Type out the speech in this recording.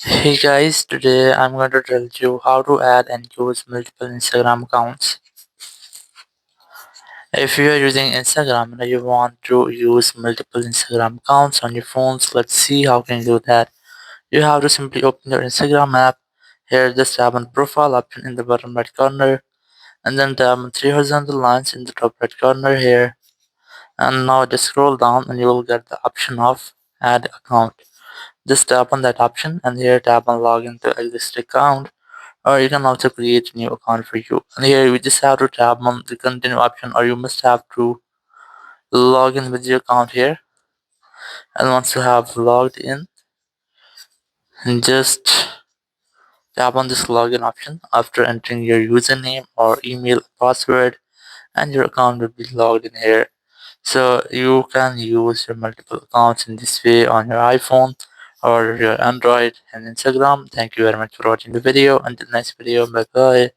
Hey guys, today I'm going to tell you how to add and use multiple Instagram accounts. If you are using Instagram and you want to use multiple Instagram accounts on your phones, let's see how can you do that. You have to simply open your Instagram app. Here just tap on profile option in the bottom right corner and then tap on three horizontal lines in the top right corner here. And now just scroll down and you will get the option of add account. Just tap on that option and here tap on login to existing account, or you can also create a new account for you. And here you just have to tap on the continue option, or you must have to log in with your account here. And once you have logged in, and just tap on this login option after entering your username or email password, and your account will be logged in here. So you can use your multiple accounts in this way on your iPhone or your Android and Instagram. Thank you very much for watching the video. Until next video, bye bye.